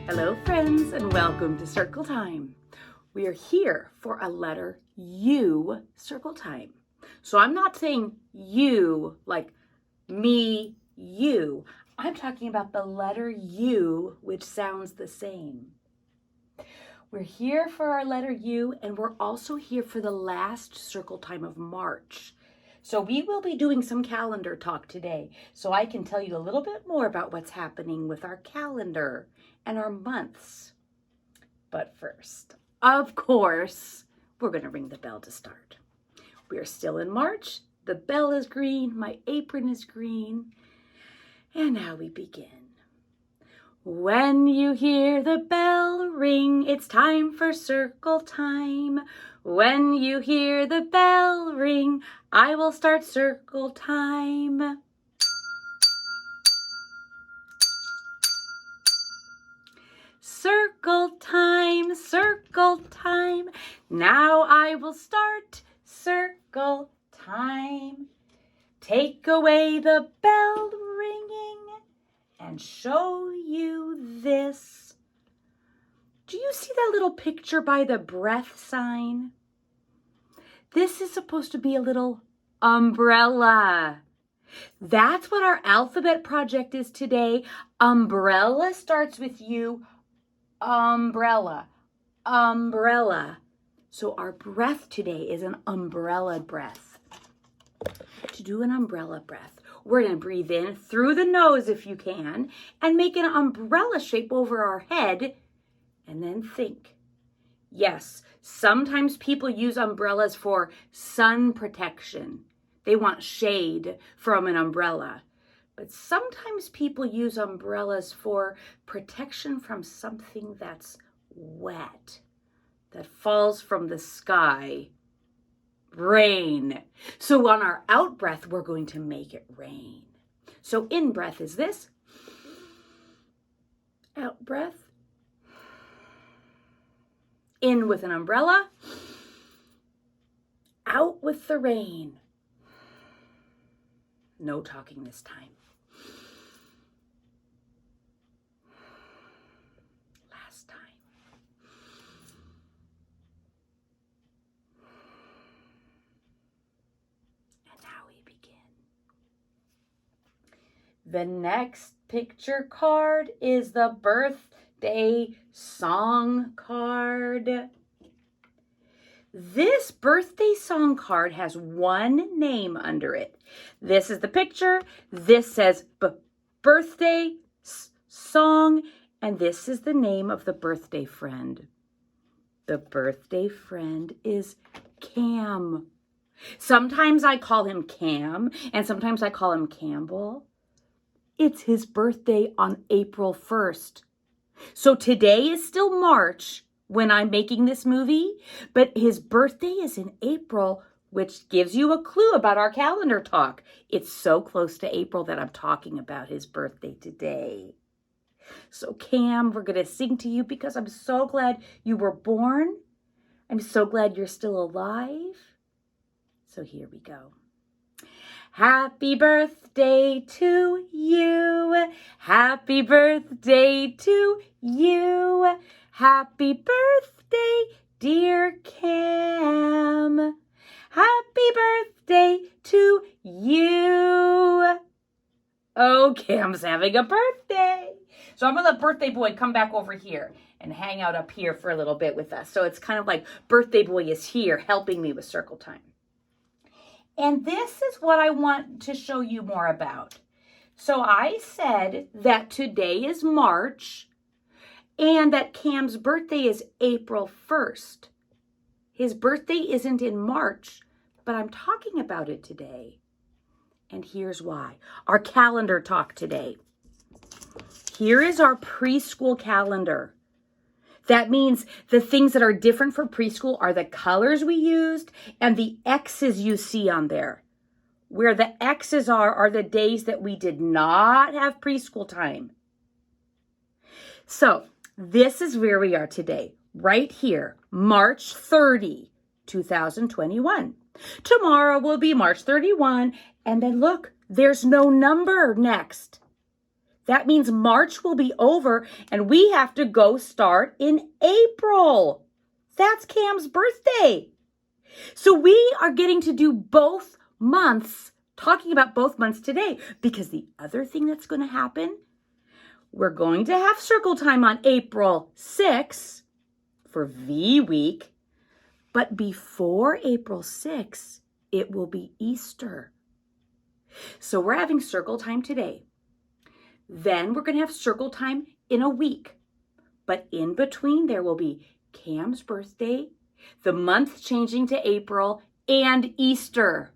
Hello friends and welcome to Circle Time. We are here for a letter U circle time. So I'm not saying you like me, you. I'm talking about the letter U, which sounds the same. We're here for our letter U, and we're also here for the last circle time of March. So we will be doing some calendar talk today, so I can tell you a little bit more about what's happening with our calendar and our months. But first, of course, we're going to ring the bell to start. We are still in March. The bell is green. My apron is green. And now we begin. When you hear the bell ring, it's time for circle time. When you hear the bell ring, I will start circle time. Circle time, circle time. Now I will start circle time. Take away the bell ringing and show you this. Do you see that little picture by the breath sign? This is supposed to be a little umbrella. That's what our alphabet project is today. Umbrella starts with U. Umbrella, umbrella. So our breath today is an umbrella breath. To do an umbrella breath, we're going to breathe in through the nose if you can and make an umbrella shape over our head and then think. Yes, sometimes people use umbrellas for sun protection. They want shade from an umbrella. But sometimes people use umbrellas for protection from something that's wet, that falls from the sky. Rain. So on our out breath, we're going to make it rain. So in breath is this. Out breath. In with an umbrella. Out with the rain. No talking this time. The next picture card is the birthday song card. This birthday song card has one name under it. This is the picture. This says birthday song, and this is the name of the birthday friend. The birthday friend is Cam. Sometimes I call him Cam, and sometimes I call him Campbell. It's his birthday on April 1st. So today is still March when I'm making this movie, but his birthday is in April, which gives you a clue about our calendar talk. It's so close to April that I'm talking about his birthday today. So Cam, we're going to sing to you because I'm so glad you were born. I'm so glad you're still alive. So here we go. Happy birthday to you. Happy birthday to you. Happy birthday, dear Cam. Happy birthday to you. Oh, Cam's having a birthday. So I'm going to let birthday boy come back over here and hang out up here for a little bit with us. So it's kind of like birthday boy is here helping me with circle time. And this is what I want to show you more about. So I said that today is March and that Cam's birthday is April 1st. His birthday isn't in March, but I'm talking about it today. And here's why. Our calendar talk today. Here is our preschool calendar. That means the things that are different for preschool are the colors we used and the X's you see on there. Where the X's are the days that we did not have preschool time. So this is where we are today, right here, March 30, 2021. Tomorrow will be March 31, and then look, there's no number next. That means March will be over and we have to go start in April. That's Cam's birthday. So we are getting to do both months, talking about both months today, because the other thing that's going to happen, we're going to have circle time on April 6th for V week, but before April 6th, it will be Easter. So we're having circle time today. Then we're going to have circle time in a week. But in between, there will be Cam's birthday, the month changing to April, and Easter.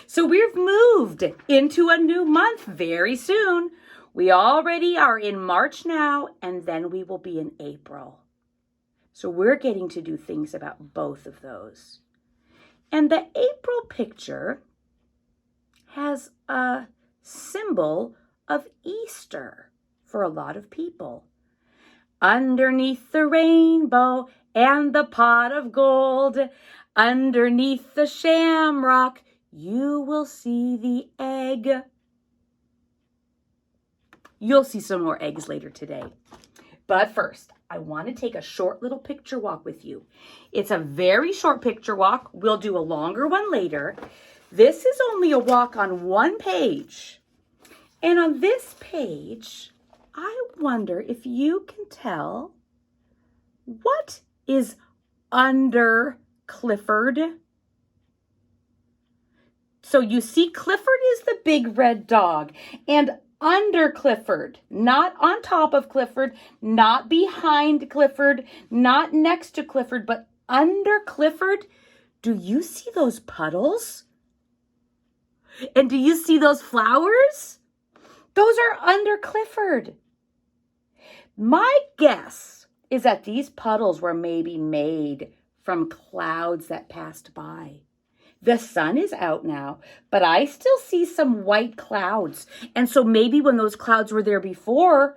So we've moved into a new month very soon. We already are in March now, and then we will be in April. So we're getting to do things about both of those. And the April picture has a symbol of Easter for a lot of people. Underneath the rainbow and the pot of gold, underneath the shamrock, you will see the egg. You'll see some more eggs later today. But first, I want to take a short little picture walk with you. It's a very short picture walk. We'll do a longer one later. This is only a walk on one page. And on this page, I wonder if you can tell what is under Clifford. So you see Clifford is the big red dog, and under Clifford, not on top of Clifford, not behind Clifford, not next to Clifford, but under Clifford, do you see those puddles? And do you see those flowers? Those are under Clifford. My guess is that these puddles were maybe made from clouds that passed by. The sun is out now, but I still see some white clouds. And so maybe when those clouds were there before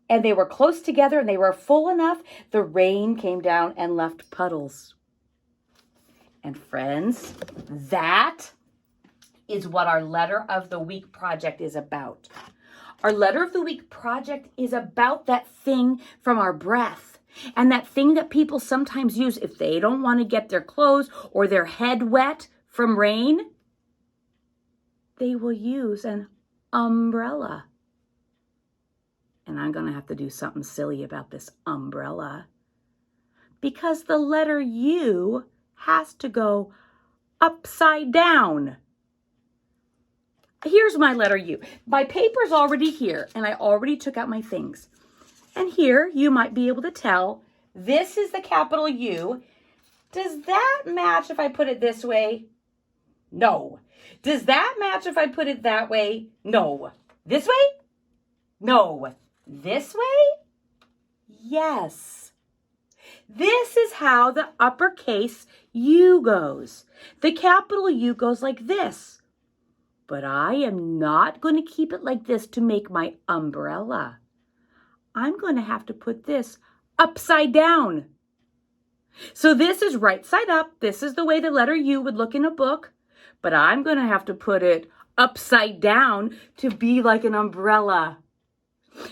and they were close together and they were full enough, the rain came down and left puddles. And friends, that is what our Letter of the Week project is about. Our Letter of the Week project is about that thing from our breath. And that thing that people sometimes use if they don't want to get their clothes or their head wet from rain, they will use an umbrella. And I'm going to have to do something silly about this umbrella, because the letter U has to go upside down. Here's my letter U. My paper's already here, and I already took out my things. And here, you might be able to tell, this is the capital U. Does that match if I put it this way? No. Does that match if I put it that way? No. This way? No. This way? Yes. This is how the uppercase U goes. The capital U goes like this. But I am not going to keep it like this to make my umbrella. I'm going to have to put this upside down. So this is right side up. This is the way the letter U would look in a book. But I'm going to have to put it upside down to be like an umbrella.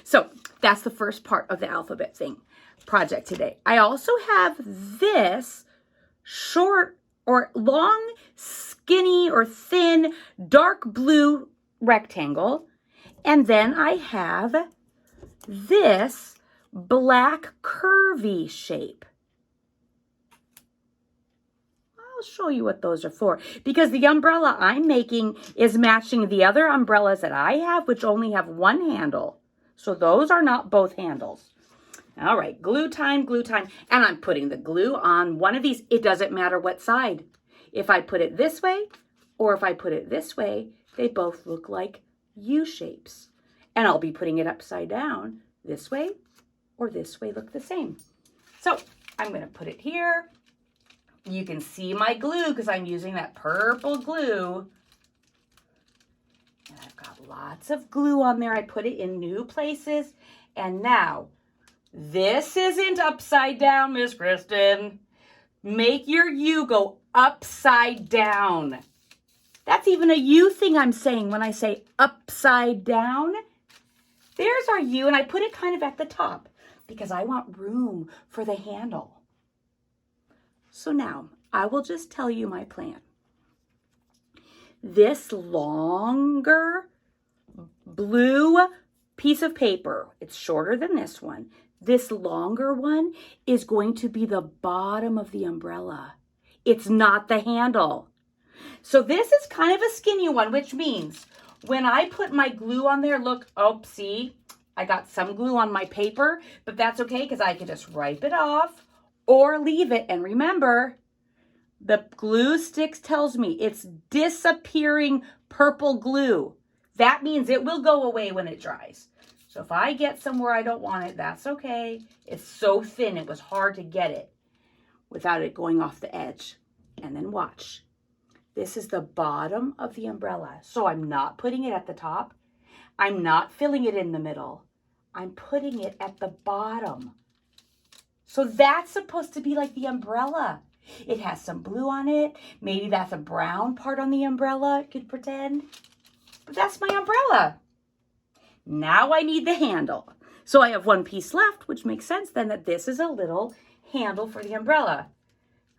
So that's the first part of the alphabet thing project today. I also have this short or long, skinny or thin, dark blue rectangle. And then I have this black curvy shape. I'll show you what those are for, because the umbrella I'm making is matching the other umbrellas that I have, which only have one handle. So those are not both handles. All right, glue time, glue time. And I'm putting the glue on one of these. It doesn't matter what side. If I put it this way or if I put it this way, they both look like U shapes. And I'll be putting it upside down. This way or this way look the same. So I'm going to put it here. You can see my glue because I'm using that purple glue. And I've got lots of glue on there. I put it in new places. And now, this isn't upside down, Miss Kristen. Make your U go upside down. That's even a U thing I'm saying when I say upside down. There's our U, and I put it kind of at the top because I want room for the handle. So now I will just tell you my plan. This longer blue piece of paper, it's shorter than this one. This longer one is going to be the bottom of the umbrella. It's not the handle. So this is kind of a skinny one, which means when I put my glue on there, look, oh, see, I got some glue on my paper, but that's okay because I can just wipe it off or leave it. And remember, the glue sticks tells me it's disappearing purple glue. That means it will go away when it dries. So if I get somewhere I don't want it, that's okay. It's so thin, it was hard to get it without it going off the edge. And then watch. This is the bottom of the umbrella. So I'm not putting it at the top. I'm not filling it in the middle. I'm putting it at the bottom. So that's supposed to be like the umbrella. It has some blue on it. Maybe that's a brown part on the umbrella, I could pretend. But that's my umbrella. Now I need the handle. So I have one piece left, which makes sense then that this is a little handle for the umbrella.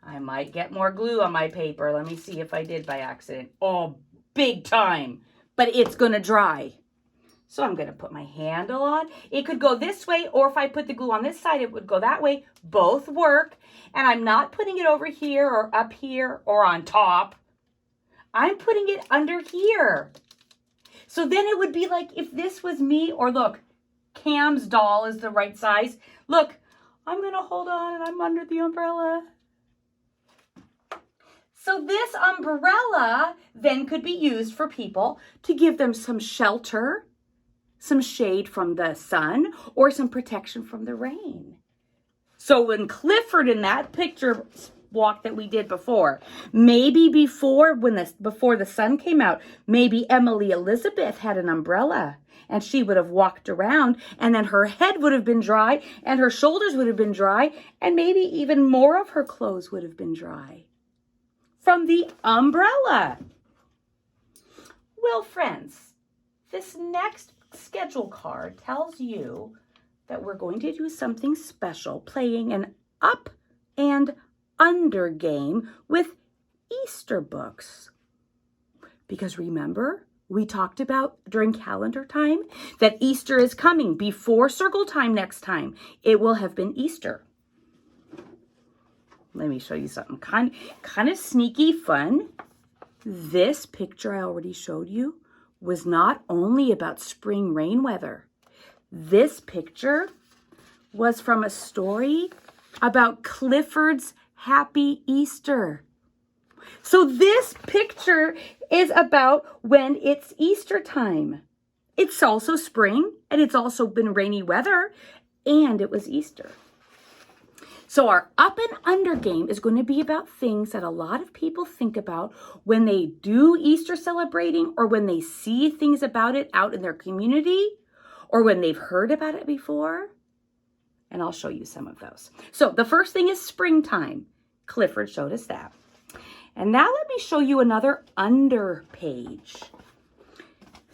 I might get more glue on my paper. Let me see if I did by accident. Oh, big time. But it's going to dry. So I'm going to put my handle on. It could go this way, or if I put the glue on this side, it would go that way. Both work. And I'm not putting it over here or up here or on top. I'm putting it under here. So then it would be like if this was me, or look, Cam's doll is the right size. Look, I'm going to hold on and I'm under the umbrella. So this umbrella then could be used for people to give them some shelter, some shade from the sun, or some protection from the rain. So when Clifford in that picture walk that we did before, maybe before the sun came out, maybe Emily Elizabeth had an umbrella and she would have walked around, and then her head would have been dry and her shoulders would have been dry, and maybe even more of her clothes would have been dry from the umbrella. Well, friends, this next schedule card tells you that we're going to do something special, playing an up and under game with Easter books. Because remember, we talked about during calendar time that Easter is coming before circle time next time. It will have been Easter. Let me show you something kind of sneaky fun. This picture I already showed you was not only about spring rain weather. This picture was from a story about Clifford's Happy Easter. So this picture is about when it's Easter time. It's also spring, and it's also been rainy weather, and it was Easter. So our up and under game is going to be about things that a lot of people think about when they do Easter celebrating, or when they see things about it out in their community, or when they've heard about it before. And I'll show you some of those. So the first thing is springtime. Clifford showed us that. And now let me show you another under page.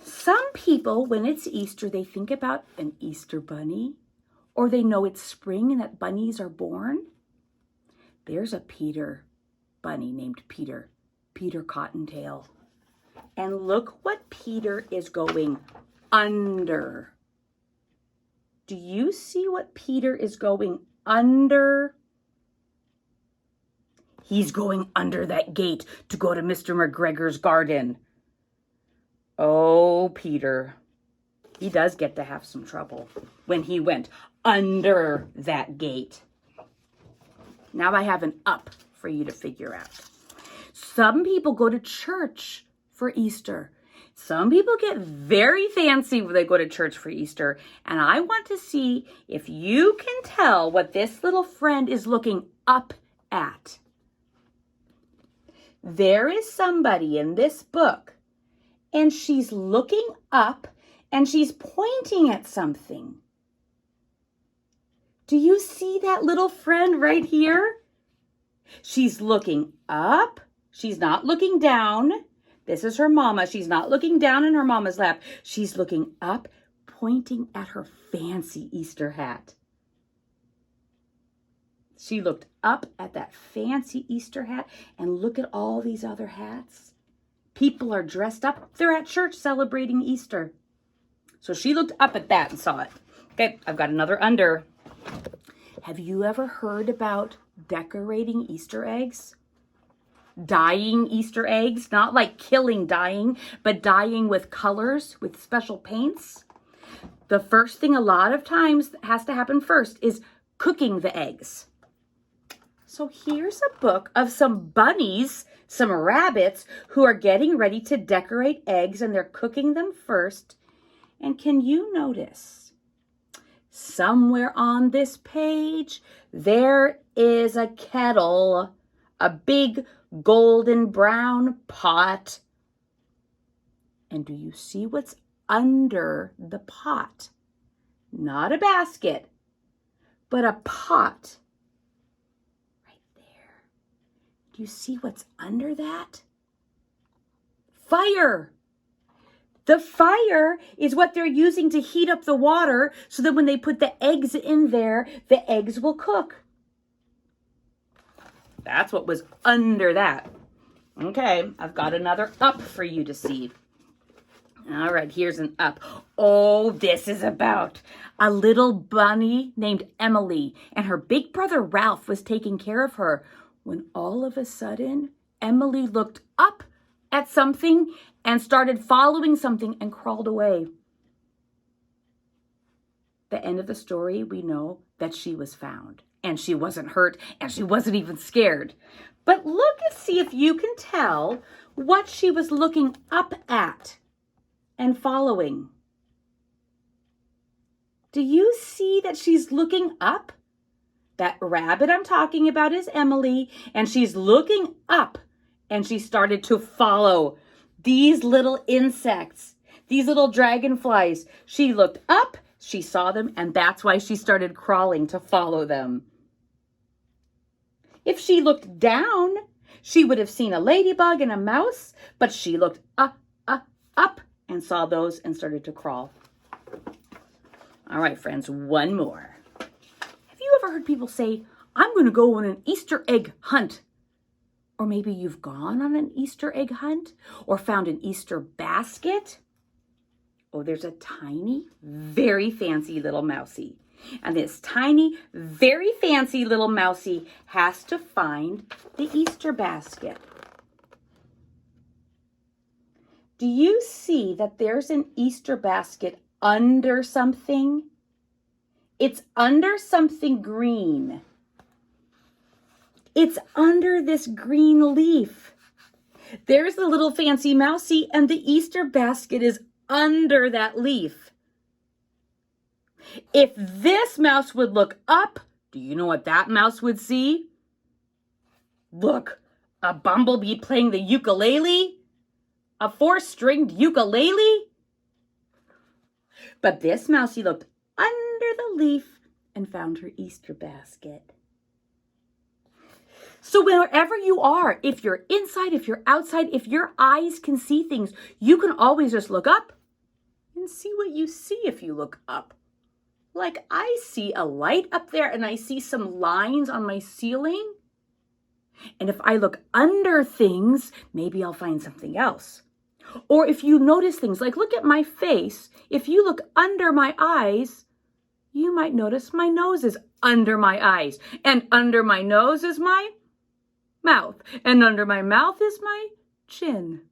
Some people, when it's Easter, they think about an Easter bunny, or they know it's spring and that bunnies are born. There's a Peter bunny named Peter Cottontail. And look what Peter is going under. Do you see what Peter is going under? He's going under that gate to go to Mr. McGregor's garden. Oh, Peter. He does get to have some trouble when he went under that gate. Now I have an up for you to figure out. Some people go to church for Easter. Some people get very fancy when they go to church for Easter. And I want to see if you can tell what this little friend is looking up at. There is somebody in this book, and she's looking up, and she's pointing at something. Do you see that little friend right here? She's looking up. She's not looking down. This is her mama. She's not looking down in her mama's lap. She's looking up, pointing at her fancy Easter hat. She looked up at that fancy Easter hat and look at all these other hats. People are dressed up. They're at church celebrating Easter. So she looked up at that and saw it. Okay, I've got another under. Have you ever heard about decorating Easter eggs? Dyeing Easter eggs, not like killing dyeing, but dyeing with colors, with special paints. The first thing a lot of times that has to happen first is cooking the eggs. So here's a book of some bunnies, some rabbits who are getting ready to decorate eggs, and they're cooking them first. And can you notice somewhere on this page, there is a kettle, a big golden brown pot. And do you see what's under the pot? Not a basket, but a pot. Right there. Do you see what's under that? Fire. The fire is what they're using to heat up the water so that when they put the eggs in there, the eggs will cook. That's what was under that. Okay, I've got another up for you to see. All right, here's an up. Oh, this is about a little bunny named Emily, and her big brother Ralph was taking care of her when all of a sudden Emily looked up at something and started following something and crawled away. The end of the story, we know that she was found. And she wasn't hurt, and she wasn't even scared. But look and see if you can tell what she was looking up at and following. Do you see that she's looking up? That rabbit I'm talking about is Emily, and she's looking up, and she started to follow these little insects, these little dragonflies. She looked up, she saw them, and that's why she started crawling to follow them. If she looked down, she would have seen a ladybug and a mouse, but she looked up and saw those and started to crawl. All right, friends, one more. Have you ever heard people say, I'm going to go on an Easter egg hunt? Or maybe you've gone on an Easter egg hunt or found an Easter basket. Oh, there's a tiny, very fancy little mousie. And this tiny, very fancy little mousie has to find the Easter basket. Do you see that there's an Easter basket under something? It's under something green. It's under this green leaf. There's the little fancy mousie, and the Easter basket is under that leaf. If this mouse would look up, do you know what that mouse would see? Look, a bumblebee playing the ukulele, a 4-stringed ukulele. But this mousie looked under the leaf and found her Easter basket. So wherever you are, if you're inside, if you're outside, if your eyes can see things, you can always just look up and see what you see if you look up. Like I see a light up there and I see some lines on my ceiling. And if I look under things, maybe I'll find something else. Or if you notice things like look at my face, if you look under my eyes, you might notice my nose is under my eyes. And under my nose is my mouth. And under my mouth is my chin.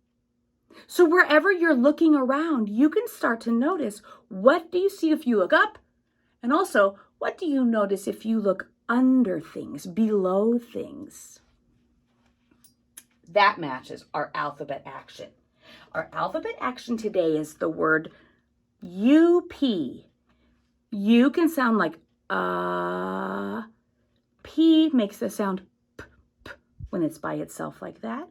So wherever you're looking around, you can start to notice what do you see if you look up? And also, what do you notice if you look under things, below things? That matches our alphabet action. Our alphabet action today is the word UP. U can sound like P makes the sound p when it's by itself like that.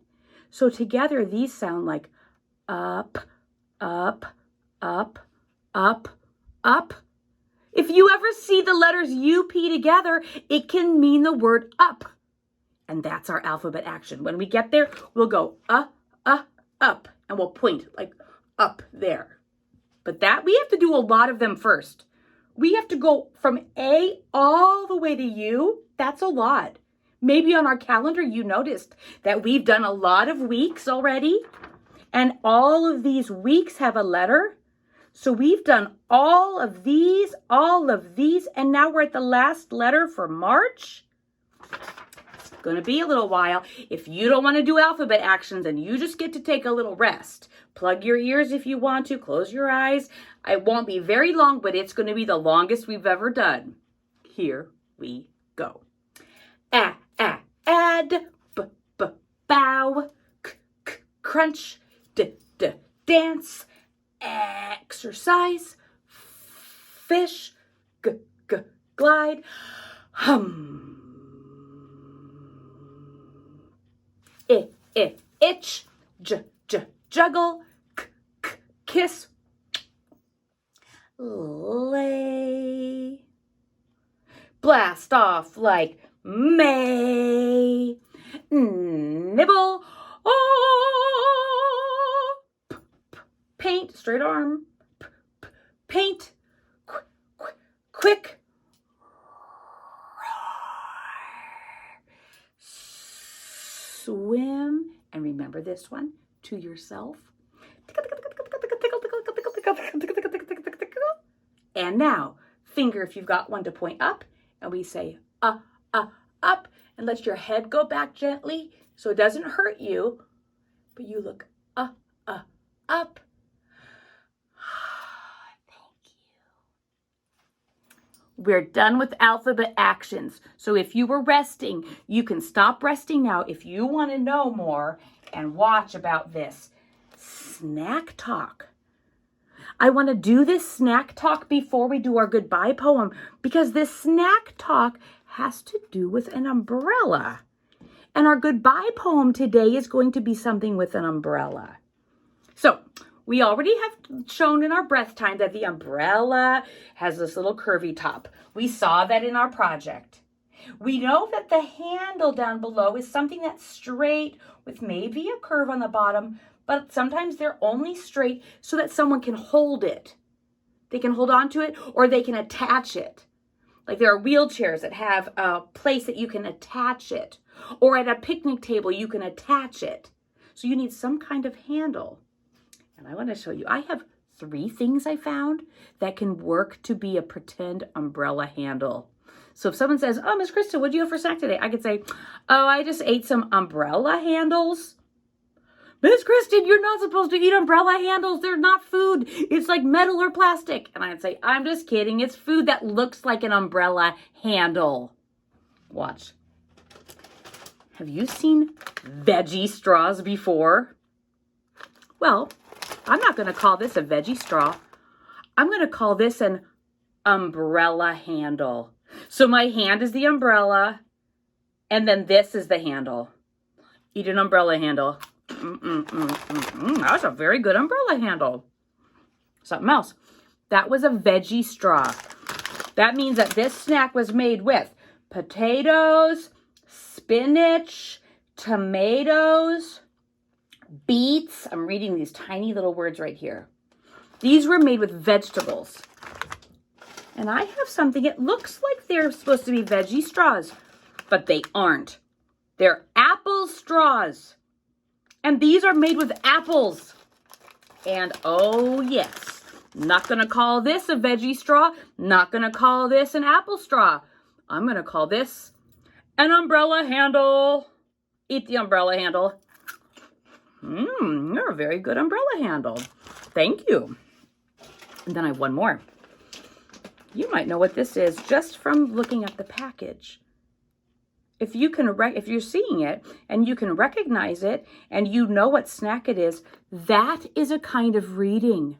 So together these sound like up, up, up, up, up. If you ever see the letters UP together, it can mean the word up. And that's our alphabet action. When we get there, we'll go up, and we'll point like up there. But that we have to do a lot of them first. We have to go from A all the way to U. That's a lot. Maybe on our calendar you noticed that we've done a lot of weeks already, and all of these weeks have a letter. So we've done all of these, and now we're at the last letter for March. It's going to be a little while. If you don't want to do alphabet actions, then you just get to take a little rest. Plug your ears if you want to. Close your eyes. It won't be very long, but it's going to be the longest we've ever done. Here we go. Add, bow, crunch, dance, exercise, fish, glide, hum, itch, juggle, kiss, lay, blast off like May, nibble, oh, paint, straight arm, paint, quick, swim, and remember this one to yourself. And now, finger if you've got one to point up, and we say up, and let your head go back gently so it doesn't hurt you, but you look up. Thank you. We're done with alphabet actions. So if you were resting, you can stop resting now if you want to know more and watch about this. Snack talk. I want to do this snack talk before we do our goodbye poem because this snack talk has to do with an umbrella. And our goodbye poem today is going to be something with an umbrella. So we already have shown in our breath time that the umbrella has this little curvy top. We saw that in our project. We know that the handle down below is something that's straight with maybe a curve on the bottom, but sometimes they're only straight so that someone can hold it. They can hold on to it or they can attach it. Like there are wheelchairs that have a place that you can attach it. Or at a picnic table, you can attach it. So you need some kind of handle. And I want to show you, I have 3 things I found that can work to be a pretend umbrella handle. So if someone says, oh, Miss Krista, what'd you have for snack today? I could say, oh, I just ate some umbrella handles. Miss Kristen, you're not supposed to eat umbrella handles. They're not food. It's like metal or plastic. And I'd say, I'm just kidding. It's food that looks like an umbrella handle. Watch. Have you seen veggie straws before? Well, I'm not going to call this a veggie straw. I'm going to call this an umbrella handle. So my hand is the umbrella, and then this is the handle. Eat an umbrella handle. That's a very good umbrella handle. Something else. That was a veggie straw. That means that this snack was made with potatoes, spinach, tomatoes, beets. I'm reading these tiny little words right here. These were made with vegetables. And I have something, it looks like they're supposed to be veggie straws, but they aren't. They're apple straws. And these are made with apples. And oh yes, not going to call this a veggie straw. Not going to call this an apple straw. I'm going to call this an umbrella handle. Eat the umbrella handle. You're a very good umbrella handle. Thank you. And then I have one more. You might know what this is just from looking at the package. If you're seeing it and you can recognize it and you know what snack it is, that is a kind of reading.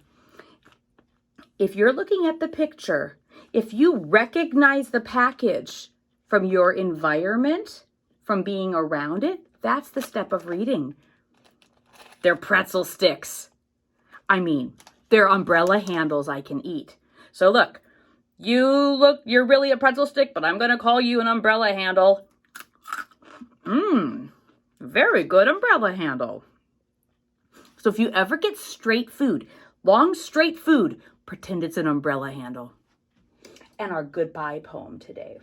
If you're looking at the picture, if you recognize the package from your environment, from being around it, that's the step of reading. They're pretzel sticks. They're umbrella handles I can eat. So look, you're really a pretzel stick, but I'm going to call you an umbrella handle. Very good umbrella handle. So if you ever get straight food, long straight food. Pretend it's an umbrella handle. And our goodbye poem today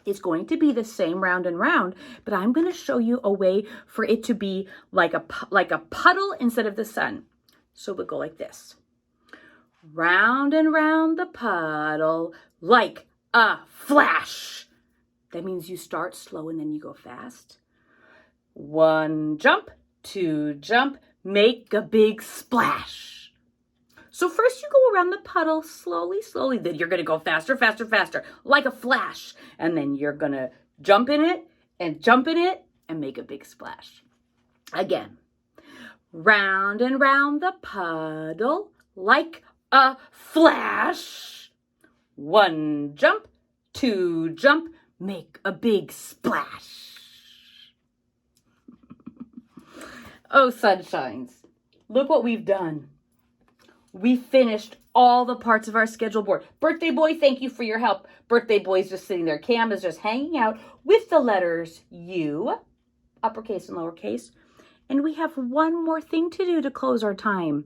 is going to be the same round and round, but I'm going to show you a way for it to be like a puddle instead of the sun. So we'll go like this. Round and round the puddle like a flash. That means you start slow and then you go fast. 1 jump, 2 jump, make a big splash. So first you go around the puddle slowly, slowly. Then you're going to go faster, faster, faster, like a flash. And then you're going to jump in it and make a big splash. Again, round and round the puddle like a flash. 1 jump, 2 jump, make a big splash. Oh, sunshines, look what we've done. We finished all the parts of our schedule board. Birthday boy, thank you for your help. Birthday boy's just sitting there. Cam is just hanging out with the letters U, uppercase and lowercase. And we have one more thing to do to close our time.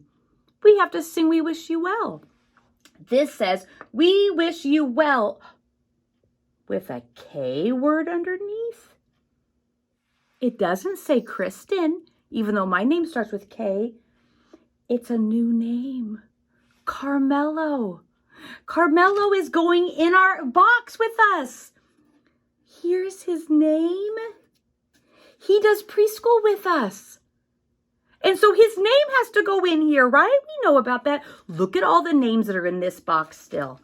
We have to sing We Wish You Well. This says, we wish you well, with a K word underneath. It doesn't say Kristen, even though my name starts with K. It's a new name, Karmelo. Karmelo is going in our box with us. Here's his name. He does preschool with us. And so his name has to go in here, right? We know about that. Look at all the names that are in this box still.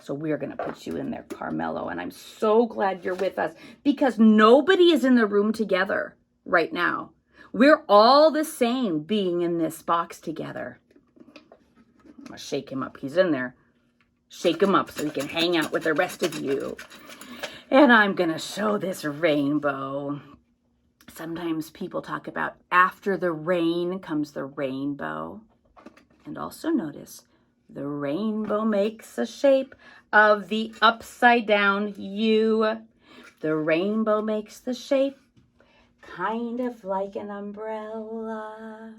So we're going to put you in there, Karmelo. And I'm so glad you're with us because nobody is in the room together right now. We're all the same being in this box together. I'm going to shake him up. He's in there. Shake him up so he can hang out with the rest of you. And I'm going to show this rainbow. Sometimes people talk about after the rain comes the rainbow. And also notice the rainbow makes a shape of the upside down U. The rainbow makes the shape kind of like an umbrella.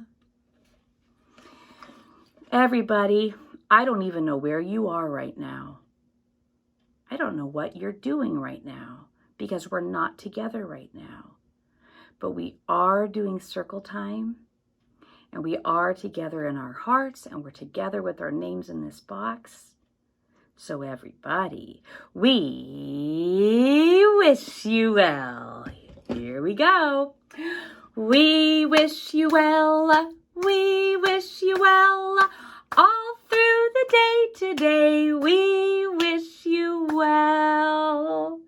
Everybody, I don't even know where you are right now. I don't know what you're doing right now because we're not together right now. But we are doing circle time and we are together in our hearts and we're together with our names in this box. So everybody, we wish you well. Here we go. We wish you well. We wish you well. All through the day today, we wish you well.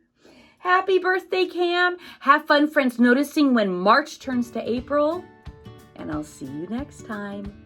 Happy birthday, Cam. Have fun, friends, noticing when March turns to April. And I'll see you next time.